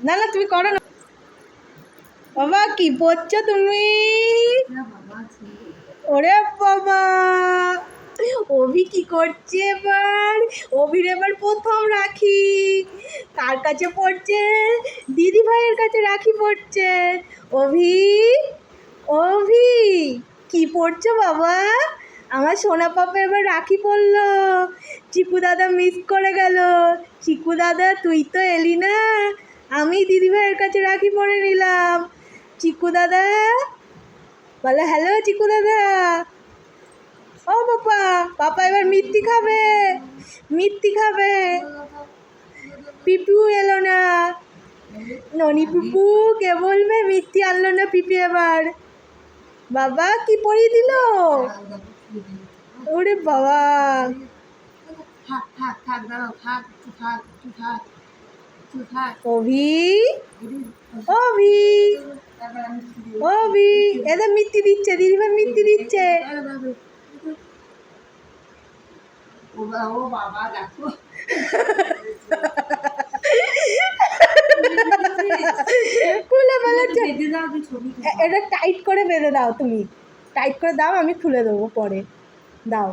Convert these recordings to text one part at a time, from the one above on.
না না তুমি করো না বাবা। কি পড়ছো তুমি? ওরে বাবা, অভি কি করছে এবার? অভির এবার প্রথম রাখি। কার কাছে পড়ছে? দিদি ভাইয়ের কাছে রাখি পড়ছে। অভি, অভি কি পড়ছো বাবা? আমার সোনা পাপা এবার রাখি পড়লো। চিকু দাদা মিস করে গেল। চিকু দাদা তুই তো এলি না, আমি দিদি ভাইয়ের কাছে রাখি পরে নিলাম। চিকু দাদা বলে হ্যালো চিকু দাদা। ও পাপা, পাপা এবার মিষ্টি খাবে, মিষ্টি খাবে। পিপু এলো না, ননি পিপু কে বলবে মিষ্টি আনলো না পিপি এবার। বাবা কি পরিয়ে দিল? ওরে বাবা, অভি, অভি, অভি এদের মিষ্টি দিচ্ছে, দিদিভাই মিষ্টি দিচ্ছে। খুলে বেড়াচ্ছে। এটা টাইট করে বেঁধে দাও, তুমি টাইট করে দাও, আমি খুলে দেবো পরে। দাও,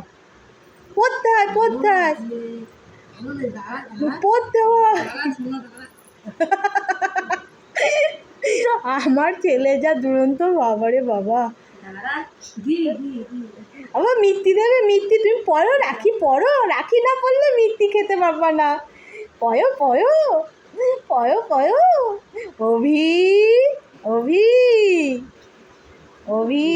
পড়তে হয় পড়তে হয় পড়তে হয়। আমার ছেলে যা দুরন্ত, বাবারে বাবা। আবার মিষ্টি দেবে, মিষ্টি তুমি পড়ো, রাখি পড়ো, রাখি না পড়লে মিষ্টি খেতে পারবা না। পয়ো পয়ো পয়ো পয়ো। অভি, অভি, অভি।